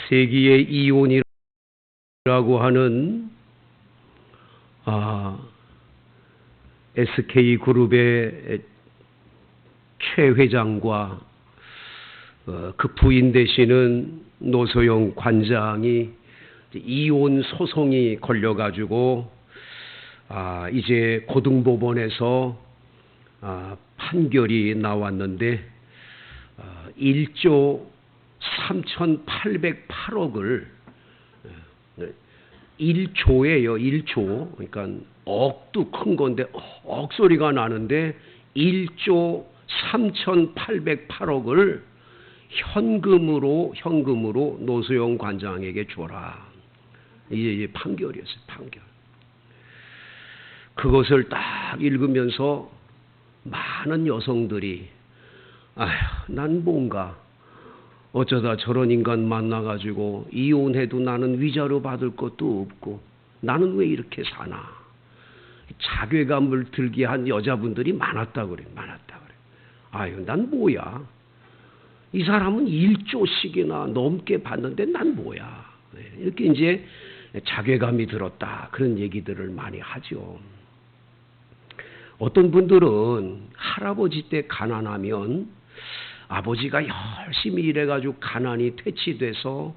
세기의 이온이라고 하는 SK그룹의 최 회장과 그 부인 되시는 노소영 관장이 이혼 소송이 걸려가지고 이제 고등법원에서 판결이 나왔는데 1조 3,808억을 1조예요. 1조. 그러니까 억도 큰 건데 억 소리가 나는데 1조 3,808억을 현금으로 노소영 관장에게 줘라. 이게 판결이었어요. 판결. 그것을 딱 읽으면서 많은 여성들이 난 뭔가 어쩌다 저런 인간 만나가지고 이혼해도 나는 위자료 받을 것도 없고 나는 왜 이렇게 사나. 자괴감을 들게 한 여자분들이 많았다 그래. 난 뭐야. 이 사람은 1조씩이나 넘게 받는데 난 뭐야. 이렇게 이제 자괴감이 들었다. 그런 얘기들을 많이 하죠. 어떤 분들은 할아버지 때 가난하면 아버지가 열심히 일해가지고 가난이 퇴치돼서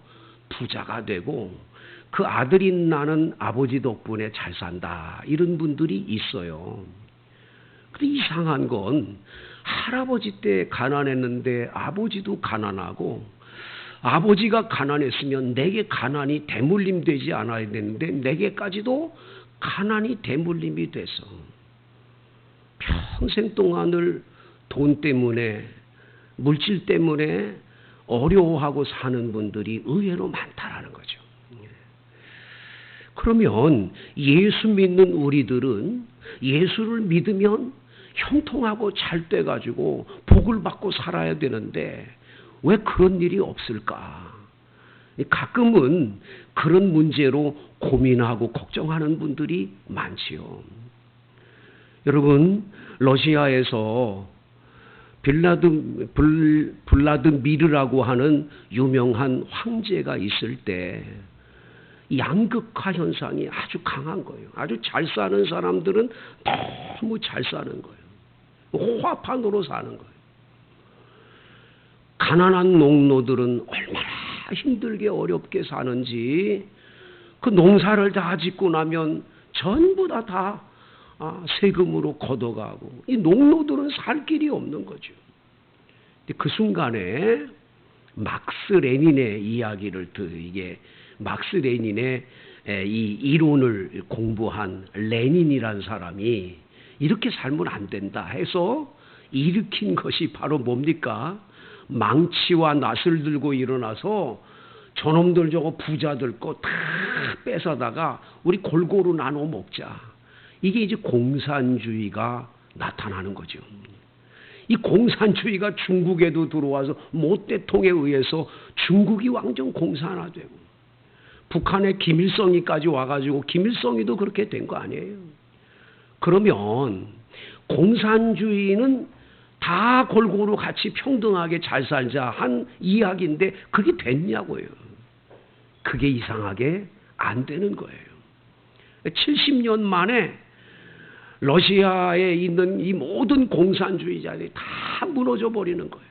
부자가 되고 그 아들이 나는 아버지 덕분에 잘 산다. 이런 분들이 있어요. 근데 이상한 건 할아버지 때 가난했는데 아버지도 가난하고 아버지가 가난했으면 내게 가난이 대물림 되지 않아야 되는데 내게까지도 가난이 대물림이 돼서 평생 동안을 돈 때문에 물질 때문에 어려워하고 사는 분들이 의외로 많다라는 거죠. 그러면 예수 믿는 우리들은 예수를 믿으면 형통하고 잘 돼가지고 복을 받고 살아야 되는데 왜 그런 일이 없을까? 가끔은 그런 문제로 고민하고 걱정하는 분들이 많지요. 여러분, 러시아에서 블라드미르라고 하는 유명한 황제가 있을 때 양극화 현상이 아주 강한 거예요. 아주 잘 사는 사람들은 너무 잘 사는 거예요. 호화판으로 사는 거예요. 가난한 농노들은 얼마나 힘들게 어렵게 사는지 그 농사를 다 짓고 나면 전부 다 세금으로 걷어가고 이 농노들은 살 길이 없는 거죠. 그 순간에 막스 레닌의 이야기를 이게 막스 레닌의 이 이론을 공부한 레닌이라는 사람이 이렇게 살면 안 된다 해서 일으킨 것이 바로 뭡니까? 망치와 낫을 들고 일어나서 저놈들 저거 부자들 거 다 뺏어다가 우리 골고루 나눠 먹자. 이게 이제 공산주의가 나타나는 거죠. 이 공산주의가 중국에도 들어와서 모태통에 의해서 중국이 완전 공산화되고 북한의 김일성이까지 와가지고 김일성이도 그렇게 된 거 아니에요. 그러면 공산주의는 다 골고루 같이 평등하게 잘 살자 한 이야기인데 그게 됐냐고요. 그게 이상하게 안 되는 거예요. 70년 만에 러시아에 있는 이 모든 공산주의자들이 다 무너져 버리는 거예요.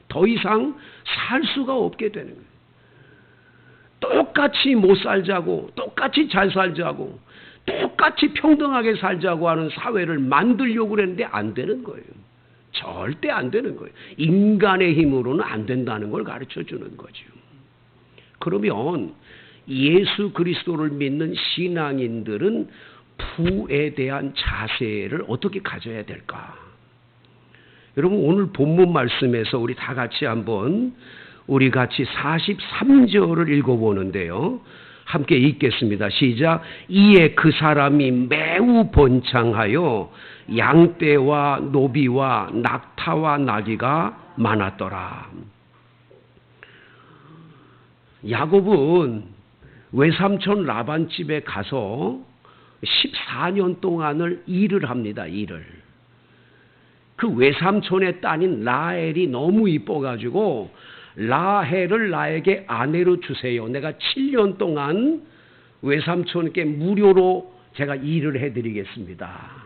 더 이상 살 수가 없게 되는 거예요. 똑같이 못 살자고, 똑같이 잘 살자고, 똑같이 평등하게 살자고 하는 사회를 만들려고 그랬는데 안 되는 거예요. 절대 안 되는 거예요. 인간의 힘으로는 안 된다는 걸 가르쳐 주는 거죠. 그러면 예수 그리스도를 믿는 신앙인들은 부에 대한 자세를 어떻게 가져야 될까? 여러분 오늘 본문 말씀에서 우리 다 같이 한번 우리 같이 43절을 읽어보는데요. 함께 읽겠습니다. 시작. 이에 그 사람이 매우 번창하여 양떼와 노비와 낙타와 나귀가 많았더라. 야곱은 외삼촌 라반 집에 가서 14년 동안을 일을 합니다. 일을. 그 외삼촌의 딸인 라헬이 너무 이뻐가지고 라헬을 나에게 아내로 주세요. 내가 7년 동안 외삼촌께 무료로 제가 일을 해드리겠습니다.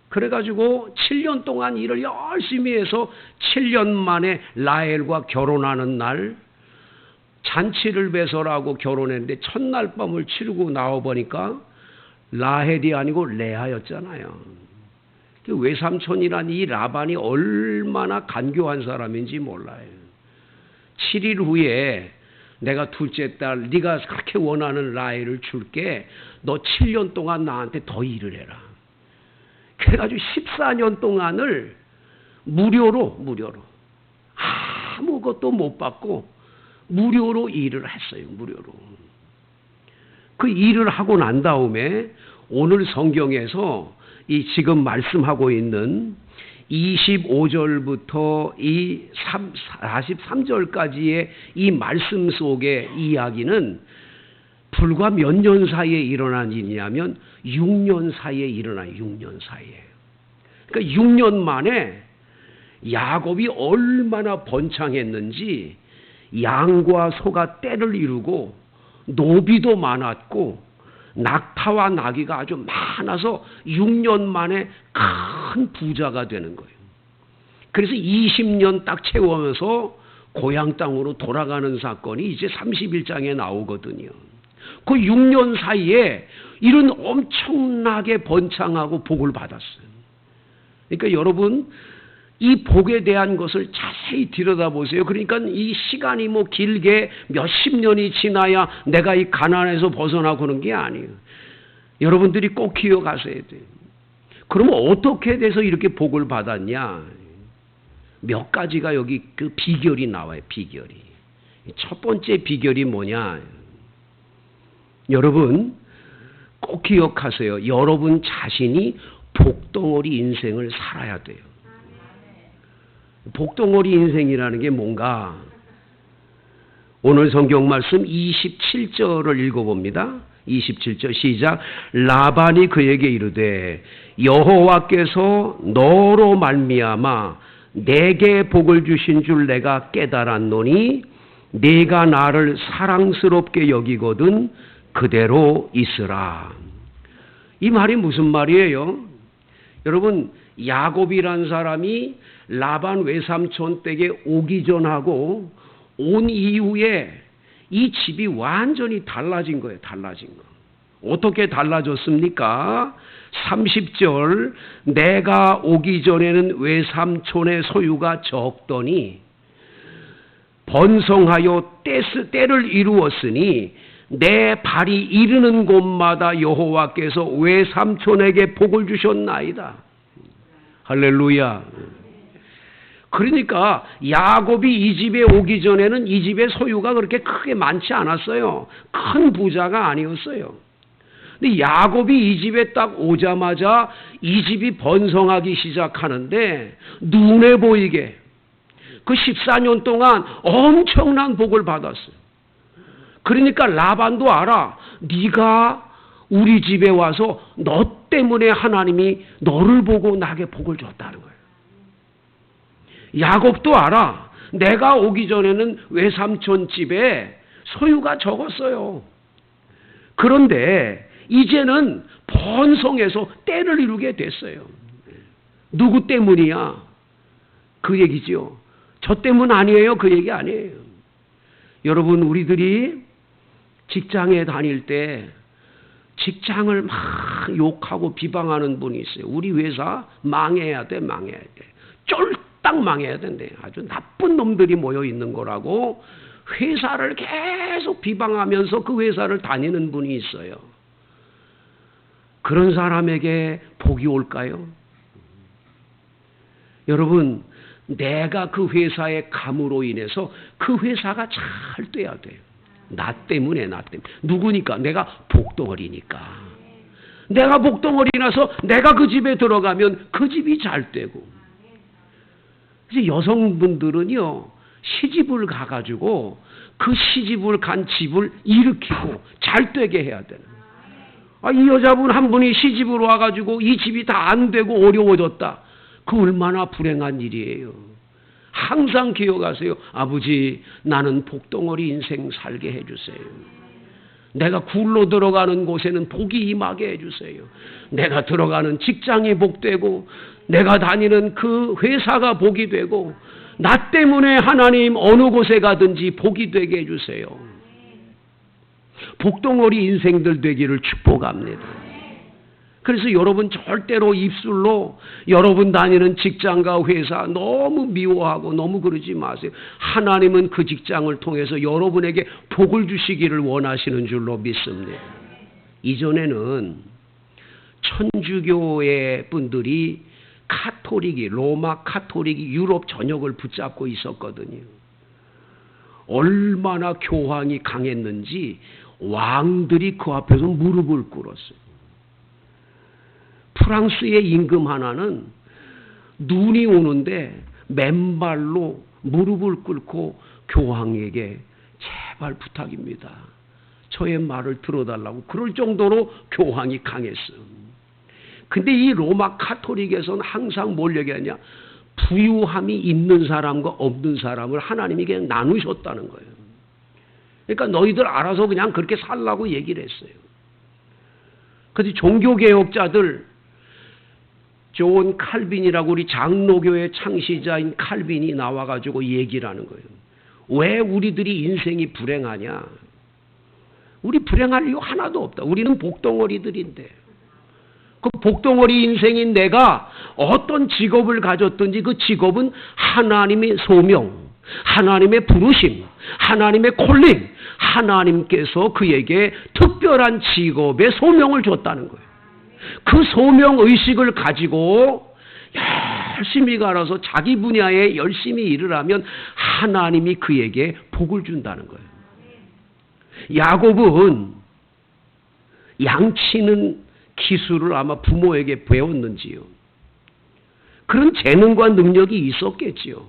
그래가지고 7년 동안 일을 열심히 해서 7년 만에 라헬과 결혼하는 날 잔치를 배설하고 결혼했는데 첫날 밤을 치르고 나와보니까 라헬이 아니고 레아였잖아요. 외삼촌이란 이 라반이 얼마나 간교한 사람인지 몰라요. 7일 후에 내가 둘째 딸 네가 그렇게 원하는 라헬을 줄게. 너 7년 동안 나한테 더 일을 해라. 그래가지고 14년 동안을 무료로 아무것도 못 받고 무료로 일을 했어요. 무료로. 그 일을 하고 난 다음에 오늘 성경에서 이 지금 말씀하고 있는 25절부터 이 43절까지의 이 말씀 속의 이야기는 불과 몇 년 사이에 일어난 일이냐면 6년 사이에 일어난 6년 사이에. 그러니까 6년 만에 야곱이 얼마나 번창했는지 양과 소가 떼를 이루고 노비도 많았고 낙타와 나귀가 아주 많아서 6년 만에 큰 부자가 되는 거예요. 그래서 20년 딱 채우면서 고향 땅으로 돌아가는 사건이 이제 31장에 나오거든요. 그 6년 사이에 이런 엄청나게 번창하고 복을 받았어요. 그러니까 여러분 이 복에 대한 것을 자세히 들여다보세요. 그러니까 이 시간이 뭐 길게 몇십 년이 지나야 내가 이 가난에서 벗어나고 그런 게 아니에요. 여러분들이 꼭 기억하셔야 돼요. 그러면 어떻게 돼서 이렇게 복을 받았냐? 몇 가지가 여기 그 비결이 나와요. 비결이. 첫 번째 비결이 뭐냐? 여러분 꼭 기억하세요. 여러분 자신이 복덩어리 인생을 살아야 돼요. 복덩어리 인생이라는 게 뭔가? 오늘 성경 말씀 27절을 읽어봅니다. 27절 시작. 라반이 그에게 이르되 여호와께서 너로 말미암아 내게 복을 주신 줄 내가 깨달았노니 네가 나를 사랑스럽게 여기거든 그대로 있으라. 이 말이 무슨 말이에요? 여러분 야곱이란 사람이 라반 외삼촌 댁에 오기 전하고 온 이후에 이 집이 완전히 달라진 거예요. 달라진 거. 어떻게 달라졌습니까? 30절 내가 오기 전에는 외삼촌의 소유가 적더니 번성하여 때를 이루었으니 내 발이 이르는 곳마다 여호와께서 외삼촌에게 복을 주셨나이다. 할렐루야. 그러니까 야곱이 이 집에 오기 전에는 이 집의 소유가 그렇게 크게 많지 않았어요. 큰 부자가 아니었어요. 근데 야곱이 이 집에 딱 오자마자 이 집이 번성하기 시작하는데 눈에 보이게 그 14년 동안 엄청난 복을 받았어요. 그러니까 라반도 알아. 네가 우리 집에 와서 너 때문에 하나님이 너를 보고 나에게 복을 줬다는 거예요. 야곱도 알아. 내가 오기 전에는 외삼촌 집에 소유가 적었어요. 그런데 이제는 번성해서 때를 이루게 됐어요. 누구 때문이야? 그 얘기죠. 저 때문 아니에요. 그 얘기 아니에요. 여러분 우리들이 직장에 다닐 때 직장을 막 욕하고 비방하는 분이 있어요. 우리 회사 망해야 돼. 망해야 돼. 쫄딱 망해야 된대. 아주 나쁜 놈들이 모여 있는 거라고 회사를 계속 비방하면서 그 회사를 다니는 분이 있어요. 그런 사람에게 복이 올까요? 여러분 내가 그 회사에 감으로 인해서 그 회사가 잘 돼야 돼요. 나 때문에. 누구니까? 내가 복덩어리니까. 내가 복덩어리라서 내가 그 집에 들어가면 그 집이 잘 되고. 그래서 여성분들은요 시집을 가가지고 그 시집을 간 집을 일으키고 잘 되게 해야 되는. 이 여자분 한 분이 시집을 와가지고 이 집이 다 안 되고 어려워졌다. 그 얼마나 불행한 일이에요. 항상 기억하세요. 아버지, 나는 복덩어리 인생 살게 해주세요. 내가 굴로 들어가는 곳에는 복이 임하게 해주세요. 내가 들어가는 직장이 복되고 내가 다니는 그 회사가 복이 되고 나 때문에 하나님 어느 곳에 가든지 복이 되게 해주세요. 복덩어리 인생들 되기를 축복합니다. 그래서 여러분 절대로 입술로 여러분 다니는 직장과 회사 너무 미워하고 너무 그러지 마세요. 하나님은 그 직장을 통해서 여러분에게 복을 주시기를 원하시는 줄로 믿습니다. 이전에는 천주교의 분들이 로마 카톨릭이 유럽 전역을 붙잡고 있었거든요. 얼마나 교황이 강했는지 왕들이 그 앞에서 무릎을 꿇었어요. 프랑스의 임금 하나는 눈이 오는데 맨발로 무릎을 꿇고 교황에게 제발 부탁입니다. 저의 말을 들어달라고 그럴 정도로 교황이 강했어요. 근데 이 로마 카톨릭에서는 항상 뭘 얘기하냐? 부유함이 있는 사람과 없는 사람을 하나님이 그냥 나누셨다는 거예요. 그러니까 너희들 알아서 그냥 그렇게 살라고 얘기를 했어요. 그래서 종교개혁자들 존 칼빈이라고 우리 장로교의 창시자인 칼빈이 나와가지고 얘기를 하는 거예요. 왜 우리들이 인생이 불행하냐? 우리 불행할 이유 하나도 없다. 우리는 복덩어리들인데. 그 복덩어리 인생인 내가 어떤 직업을 가졌든지 그 직업은 하나님의 소명, 하나님의 부르심, 하나님의 콜링, 하나님께서 그에게 특별한 직업의 소명을 줬다는 거예요. 그 소명의식을 가지고 열심히 갈아서 자기 분야에 열심히 일을 하면 하나님이 그에게 복을 준다는 거예요. 야곱은 양치는 기술을 아마 부모에게 배웠는지요. 그런 재능과 능력이 있었겠지요.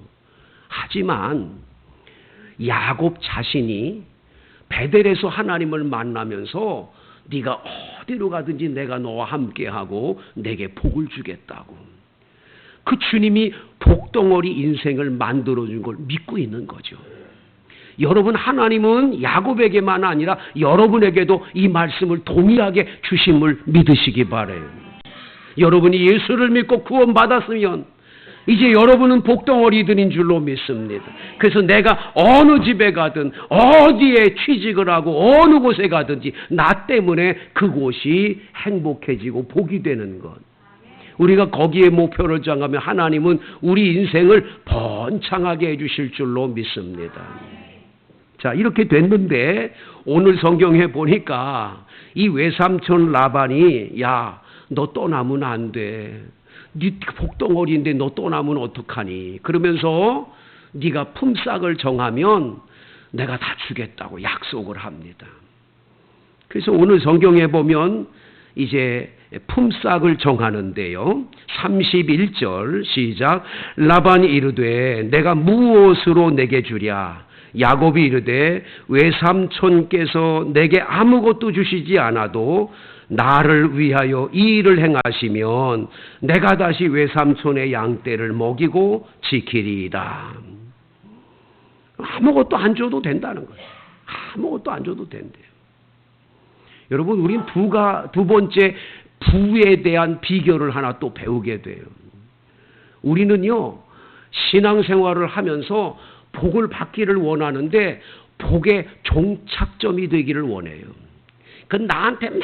하지만 야곱 자신이 베델에서 하나님을 만나면서 네가 어디로 가든지 내가 너와 함께하고 내게 복을 주겠다고. 그 주님이 복덩어리 인생을 만들어준 걸 믿고 있는 거죠. 여러분, 하나님은 야곱에게만 아니라 여러분에게도 이 말씀을 동일하게 주심을 믿으시기 바라요. 여러분이 예수를 믿고 구원받았으면 이제 여러분은 복덩어리들인 줄로 믿습니다. 그래서 내가 어느 집에 가든 어디에 취직을 하고 어느 곳에 가든지 나 때문에 그곳이 행복해지고 복이 되는 것. 우리가 거기에 목표를 정하면 하나님은 우리 인생을 번창하게 해주실 줄로 믿습니다. 자, 이렇게 됐는데 오늘 성경에 보니까 이 외삼촌 라반이 야, 너 떠나면 안 돼. 네 복덩어리인데 너 떠나면 어떡하니? 그러면서 네가 품삯을 정하면 내가 다 주겠다고 약속을 합니다. 그래서 오늘 성경에 보면 이제 품삯을 정하는데요. 31절 시작. 라반이 이르되 내가 무엇으로 내게 주랴? 야곱이 이르되 외삼촌께서 내게 아무것도 주시지 않아도 나를 위하여 이 일을 행하시면 내가 다시 외삼촌의 양떼를 먹이고 지키리이다. 아무것도 안 줘도 된다는 거예요. 아무것도 안 줘도 된대요. 여러분, 우린 두 번째 부에 대한 비결을 하나 또 배우게 돼요. 우리는요, 신앙생활을 하면서 복을 받기를 원하는데 복의 종착점이 되기를 원해요. 그 나한테 막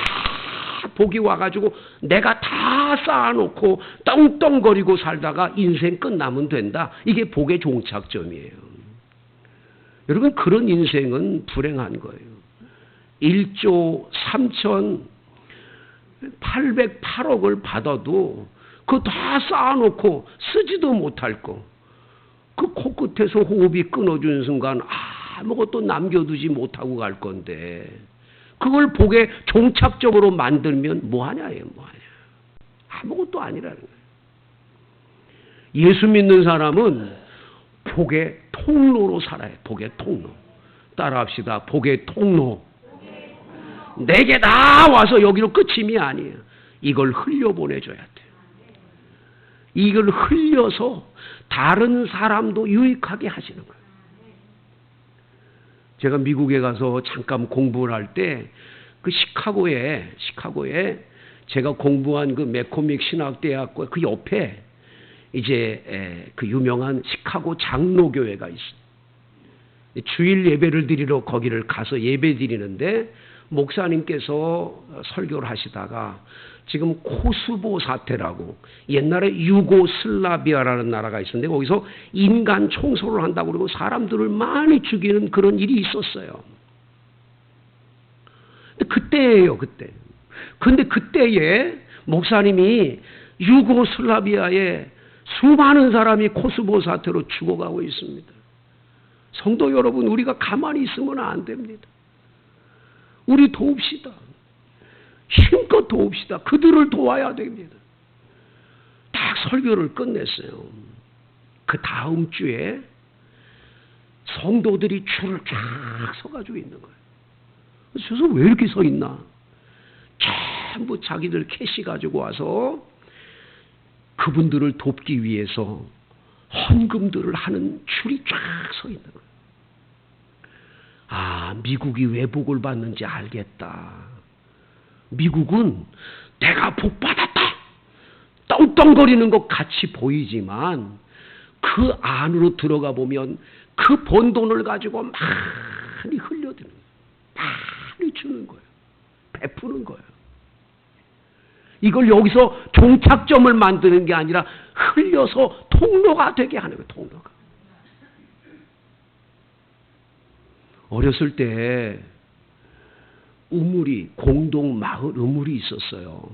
복이 와가지고 내가 다 쌓아놓고 떵떵거리고 살다가 인생 끝나면 된다. 이게 복의 종착점이에요. 여러분, 그런 인생은 불행한 거예요. 1조 3,808억을 받아도 그거 다 쌓아놓고 쓰지도 못할 거. 그 코끝에서 호흡이 끊어지는 순간 아무것도 남겨두지 못하고 갈 건데 그걸 복의 종착적으로 만들면 뭐하냐. 아무것도 아니라는 거예요. 예수 믿는 사람은 복의 통로로 살아요. 복의 통로. 따라합시다. 복의 통로. 내게 다 와서 여기로 끝임이 아니에요. 이걸 흘려보내줘야 돼요. 이걸 흘려서 다른 사람도 유익하게 하시는 거예요. 제가 미국에 가서 잠깐 공부를 할 때 그 시카고에 제가 공부한 그 매코믹 신학대학과 그 옆에 이제 그 유명한 시카고 장로교회가 있어요. 주일 예배를 드리러 거기를 가서 예배 드리는데 목사님께서 설교를 하시다가 지금 코스보 사태라고 옛날에 유고슬라비아라는 나라가 있었는데 거기서 인간 청소를 한다고 그러고 사람들을 많이 죽이는 그런 일이 있었어요. 그때예요, 그때. 근데 그때에 목사님이 유고슬라비아에 수많은 사람이 코스보 사태로 죽어가고 있습니다. 성도 여러분, 우리가 가만히 있으면 안 됩니다. 우리 도웁시다. 힘껏 도웁시다. 그들을 도와야 됩니다. 딱 설교를 끝냈어요. 그 다음 주에 성도들이 줄을 쫙 서가지고 있는 거예요. 그래서 왜 이렇게 서 있나? 전부 자기들 캐시 가지고 와서 그분들을 돕기 위해서 헌금들을 하는 줄이 쫙 서 있는 거예요. 아, 미국이 왜 복을 받는지 알겠다. 미국은 내가 복 받았다. 떵떵거리는 것 같이 보이지만 그 안으로 들어가 보면 그 번 돈을 가지고 많이 흘려드는 거예요. 많이 주는 거예요. 베푸는 거예요. 이걸 여기서 종착점을 만드는 게 아니라 흘려서 통로가 되게 하는 거예요. 통로가. 어렸을 때 우물이 공동 마을 우물이 있었어요.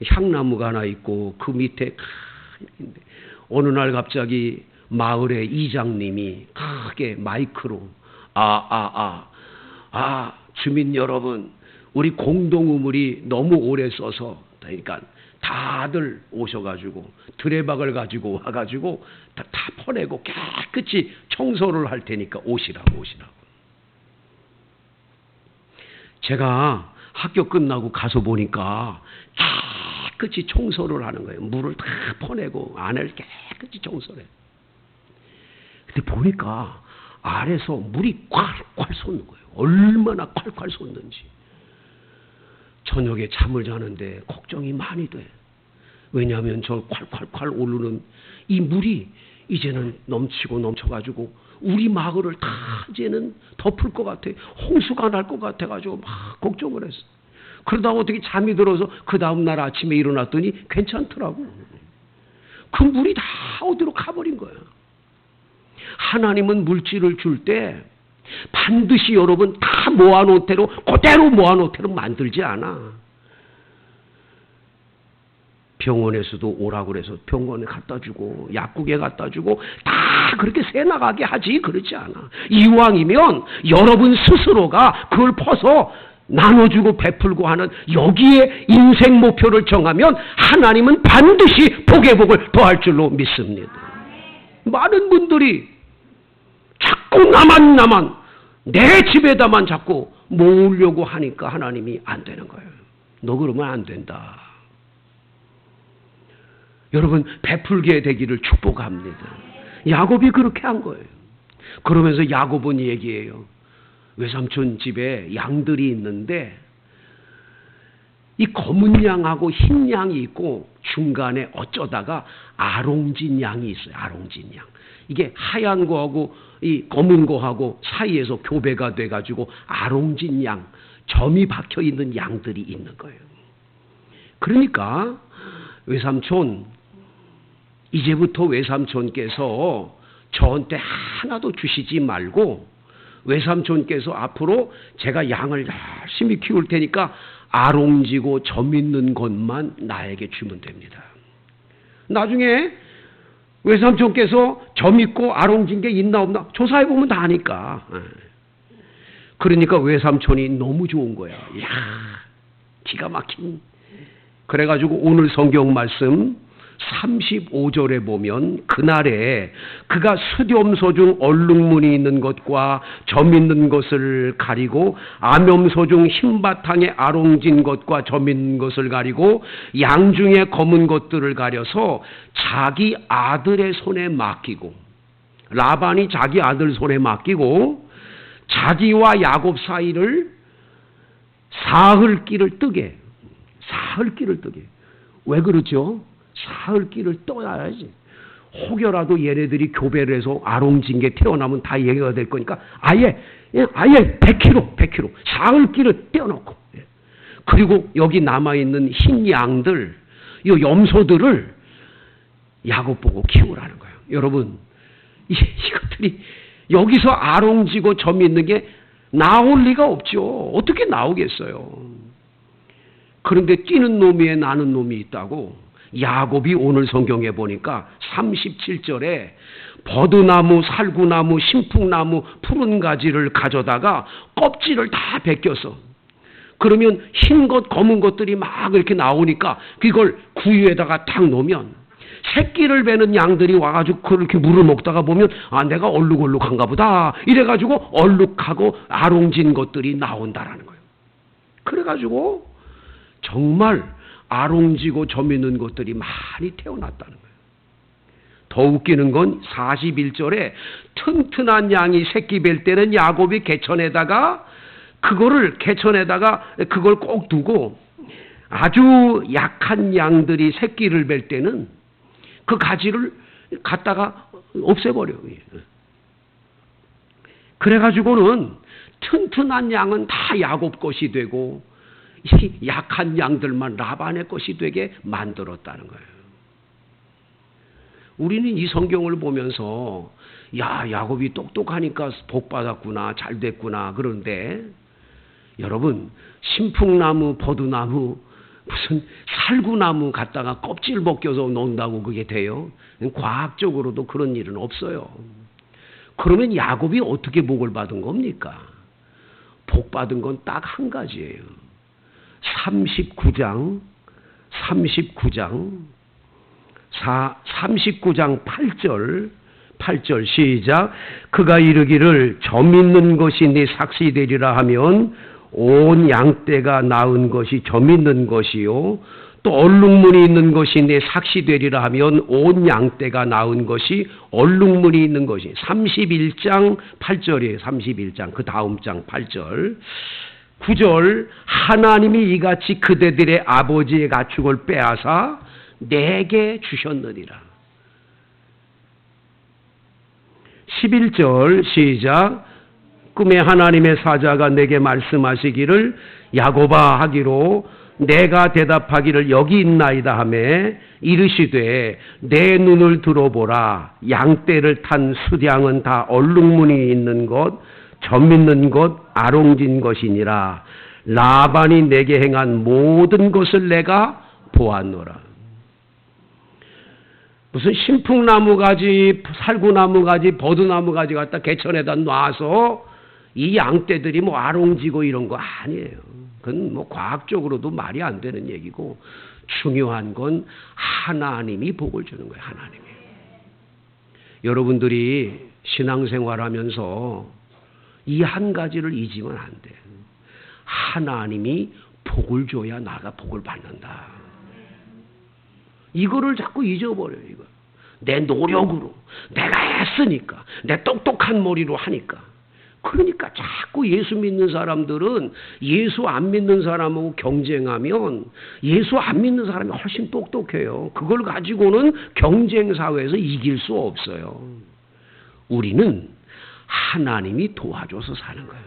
향나무가 하나 있고 그 밑에 큰데 어느 날 갑자기 마을의 이장님이 크게 마이크로 주민 여러분, 우리 공동 우물이 너무 오래 써서 그러니까 다들 오셔가지고 드레박을 가지고 와가지고 다 퍼내고 깨끗이 청소를 할 테니까 오시라고. 제가 학교 끝나고 가서 보니까 깨끗이 청소를 하는 거예요. 물을 다 퍼내고 안을 깨끗이 청소를 해요. 근데 보니까 아래서 물이 콸콸 솟는 거예요. 얼마나 콸콸 솟는지. 저녁에 잠을 자는데 걱정이 많이 돼. 왜냐하면 저 콸콸콸 오르는 이 물이 이제는 넘치고 넘쳐가지고 우리 마을을 다 이제는 덮을 것 같아. 홍수가 날 것 같아가지고 막 걱정을 했어. 그러다가 어떻게 잠이 들어서 그 다음날 아침에 일어났더니 괜찮더라고. 그 물이 다 어디로 가버린 거야. 하나님은 물질을 줄 때 반드시 여러분 다 모아놓은 대로 그대로 모아놓은 대로 만들지 않아. 병원에서도 오라고 그래서 병원에 갖다 주고 약국에 갖다 주고 다 그렇게 새나가게 하지 그렇지 않아. 이왕이면 여러분 스스로가 그걸 퍼서 나눠주고 베풀고 하는 여기에 인생 목표를 정하면 하나님은 반드시 복의 복을 더할 줄로 믿습니다. 많은 분들이 자꾸 나만 내 집에다만 자꾸 모으려고 하니까 하나님이 안 되는 거예요. 너 그러면 안 된다. 여러분 베풀게 되기를 축복합니다. 야곱이 그렇게 한 거예요. 그러면서 야곱은 얘기해요. 외삼촌 집에 양들이 있는데 이 검은 양하고 흰 양이 있고 중간에 어쩌다가 아롱진 양이 있어요. 아롱진 양. 이게 하얀 거하고 이 검은 거하고 사이에서 교배가 돼가지고 아롱진 양, 점이 박혀 있는 양들이 있는 거예요. 그러니까 외삼촌, 이제부터 외삼촌께서 저한테 하나도 주시지 말고 외삼촌께서 앞으로 제가 양을 열심히 키울 테니까 아롱지고 점 있는 것만 나에게 주면 됩니다. 나중에 외삼촌께서 점 있고 아롱진 게 있나 없나 조사해보면 다 아니까. 그러니까 외삼촌이 너무 좋은 거야. 이야, 기가 막힌. 그래가지고 오늘 성경 말씀 35절에 보면 그날에 그가 수렴소 중 얼룩무늬 있는 것과 점 있는 것을 가리고 암염소 중 흰바탕에 아롱진 것과 점 있는 것을 가리고 양 중에 검은 것들을 가려서 자기 아들의 손에 맡기고, 라반이 자기 아들 손에 맡기고 자기와 야곱 사이를 사흘길을 뜨게. 왜 그렇죠? 사흘길을 떠야지. 혹여라도 얘네들이 교배를 해서 아롱진 게 태어나면 다 얘기가 될 거니까 아예 100km 사흘길을 떼어놓고, 그리고 여기 남아있는 흰 양들, 이 염소들을 야곱 보고 키우라는 거예요. 여러분, 이것들이 여기서 아롱지고 점 있는 게 나올 리가 없죠. 어떻게 나오겠어요? 그런데 뛰는 놈이에 나는 놈이 있다고 야곱이 오늘 성경에 보니까 37절에 버드나무, 살구나무, 신풍나무, 푸른 가지를 가져다가 껍질을 다 벗겨서, 그러면 흰 것, 검은 것들이 막 이렇게 나오니까 그걸 구유에다가 탁 놓으면 새끼를 베는 양들이 와가지고 그렇게 물을 먹다가 보면 내가 얼룩얼룩한가 보다 이래가지고 얼룩하고 아롱진 것들이 나온다라는 거예요. 그래가지고 정말 아롱지고 점 있는 것들이 많이 태어났다는 거예요. 더 웃기는 건 41절에 튼튼한 양이 새끼 뵐 때는 야곱이 개천에다가 그걸 꼭 두고 아주 약한 양들이 새끼를 뵐 때는 그 가지를 갖다가 없애버려요. 그래가지고는 튼튼한 양은 다 야곱 것이 되고 이 약한 양들만 라반의 것이 되게 만들었다는 거예요. 우리는 이 성경을 보면서 야곱이 똑똑하니까 복 받았구나, 잘 됐구나 그러는데, 여러분, 신풍나무, 버드나무, 무슨 살구나무 갖다가 껍질 벗겨서 놓는다고 그게 돼요? 과학적으로도 그런 일은 없어요. 그러면 야곱이 어떻게 복을 받은 겁니까? 복 받은 건 딱 한 가지예요. 39장 8절 시작. 그가 이르기를 점 있는 것이 네 삭시 되리라 하면 온 양떼가 낳은 것이 점 있는 것이요, 또 얼룩무늬 있는 것이 내 삭시 되리라 하면 온 양떼가 낳은 것이 얼룩무늬 있는 것이. 31장 8절이에요. 31장 그 다음 장 8절 9절 하나님이 이같이 그대들의 아버지의 가축을 빼앗아 내게 주셨느니라. 11절 시작. 꿈에 하나님의 사자가 내게 말씀하시기를 야곱아 하기로 내가 대답하기를 여기 있나이다 하매 이르시되 내 눈을 들어보라. 양떼를 탄 수량은 다 얼룩무늬 있는 것, 점 있는 것, 아롱진 것이니라. 라반이 내게 행한 모든 것을 내가 보았노라. 무슨 신풍나무 가지, 살구나무 가지, 버드나무 가지 갖다 개천에다 놔서 이 양떼들이 뭐 아롱지고 이런 거 아니에요. 그건 뭐 과학적으로도 말이 안 되는 얘기고, 중요한 건 하나님이 복을 주는 거예요. 하나님이. 여러분들이 신앙생활하면서 이 한 가지를 잊으면 안 돼. 하나님이 복을 줘야 나가 복을 받는다. 이거를 자꾸 잊어버려요. 이거. 내 노력으로, 내가 했으니까, 내 똑똑한 머리로 하니까. 그러니까 자꾸 예수 믿는 사람들은 예수 안 믿는 사람하고 경쟁하면 예수 안 믿는 사람이 훨씬 똑똑해요. 그걸 가지고는 경쟁사회에서 이길 수 없어요. 우리는 하나님이 도와줘서 사는 거예요.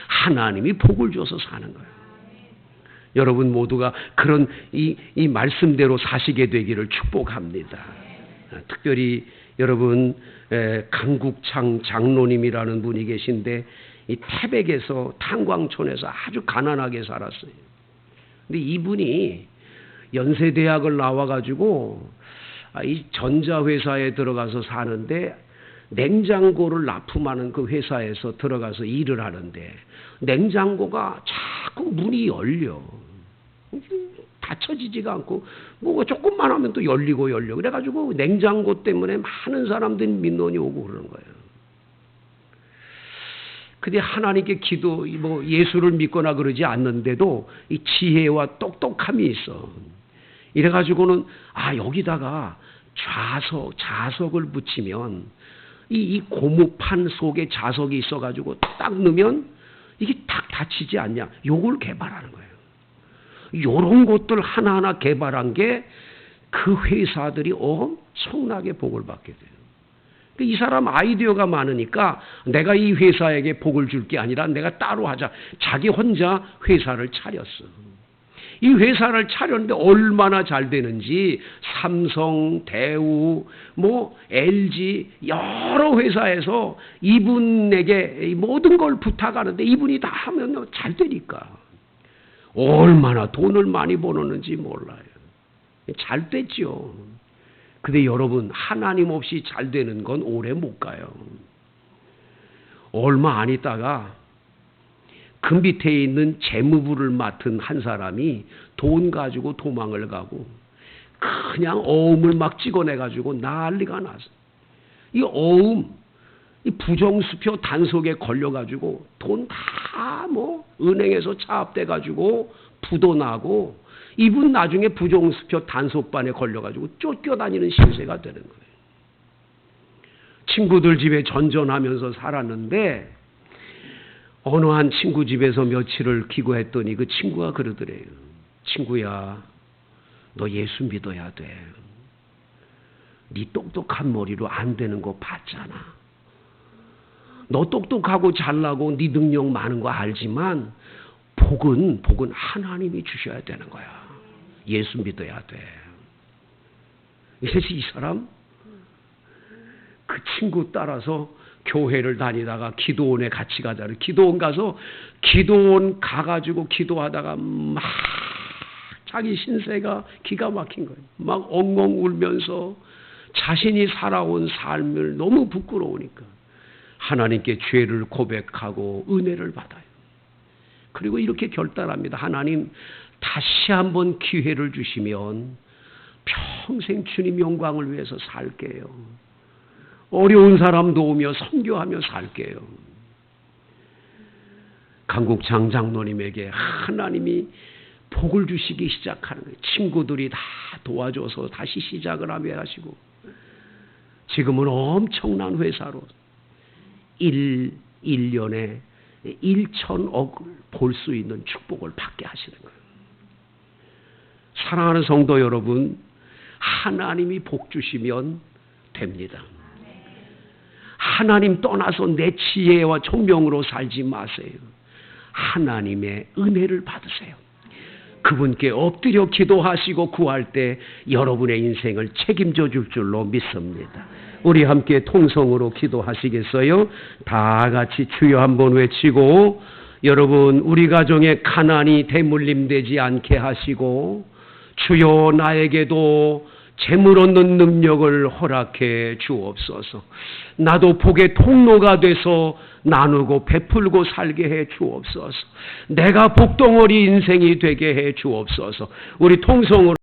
하나님이 복을 줘서 사는 거예요. 여러분 모두가 그런 이 말씀대로 사시게 되기를 축복합니다. 특별히 여러분 강국창 장로님이라는 분이 계신데 이 태백에서 탄광촌에서 아주 가난하게 살았어요. 근데 이분이 연세대학을 나와가지고 이 전자회사에 들어가서 사는데 냉장고를 납품하는 그 회사에서 들어가서 일을 하는데 냉장고가 자꾸 문이 열려. 닫혀지지가 않고 뭐 조금만 하면 또 열리고 그래가지고 냉장고 때문에 많은 사람들이 민원이 오고 그러는 거예요. 근데 하나님께 뭐 예수를 믿거나 그러지 않는데도 이 지혜와 똑똑함이 있어. 이래가지고는 여기다가 자석을 붙이면 이 고무판 속에 자석이 있어가지고 딱 넣으면 이게 딱 닫히지 않냐. 요걸 개발하는 거예요. 요런 것들 하나하나 개발한 게 그 회사들이 엄청나게 복을 받게 돼요. 이 사람 아이디어가 많으니까 내가 이 회사에게 복을 줄 게 아니라 내가 따로 하자. 자기 혼자 회사를 차렸어. 이 회사를 차렸는데 얼마나 잘 되는지 삼성, 대우, LG 여러 회사에서 이분에게 모든 걸 부탁하는데 이분이 다 하면 잘 되니까 얼마나 돈을 많이 버는지 몰라요. 잘 됐죠. 근데 여러분 하나님 없이 잘 되는 건 오래 못 가요. 얼마 안 있다가 그 밑에 있는 재무부를 맡은 한 사람이 돈 가지고 도망을 가고 그냥 어음을 막 찍어내가지고 난리가 났어. 이 어음, 이 부정수표 단속에 걸려가지고 돈 다 은행에서 차압돼가지고 부도 나고 이분 나중에 부정수표 단속반에 걸려가지고 쫓겨다니는 신세가 되는 거예요. 친구들 집에 전전하면서 살았는데 어느 한 친구 집에서 며칠을 기거했더니 그 친구가 그러더래요. 친구야, 너 예수 믿어야 돼. 네 똑똑한 머리로 안 되는 거 봤잖아. 너 똑똑하고 잘나고 네 능력 많은 거 알지만 복은 하나님이 주셔야 되는 거야. 예수 믿어야 돼. 그래서 이 사람 그 친구 따라서 교회를 다니다가 기도원에 같이 가자를 기도원 가서 기도원 가가지고 기도하다가 막 자기 신세가 기가 막힌 거예요. 막 엉엉 울면서 자신이 살아온 삶을 너무 부끄러우니까 하나님께 죄를 고백하고 은혜를 받아요. 그리고 이렇게 결단합니다. 하나님 다시 한번 기회를 주시면 평생 주님 영광을 위해서 살게요. 어려운 사람 도우며 선교하며 살게요. 강국장 장로님에게 하나님이 복을 주시기 시작하는 거예요. 친구들이 다 도와줘서 다시 시작을 하며 하시고 지금은 엄청난 회사로 1년에 1,000억을 벌 수 있는 축복을 받게 하시는 거예요. 사랑하는 성도 여러분, 하나님이 복 주시면 됩니다. 하나님 떠나서 내 지혜와 총명으로 살지 마세요. 하나님의 은혜를 받으세요. 그분께 엎드려 기도하시고 구할 때 여러분의 인생을 책임져 줄 줄로 믿습니다. 우리 함께 통성으로 기도하시겠어요? 다 같이 주여 한번 외치고 여러분 우리 가정에 가난이 대물림되지 않게 하시고 주여 나에게도 재물 얻는 능력을 허락해 주옵소서. 나도 복의 통로가 돼서 나누고 베풀고 살게 해 주옵소서. 내가 복덩어리 인생이 되게 해 주옵소서. 우리 통성으로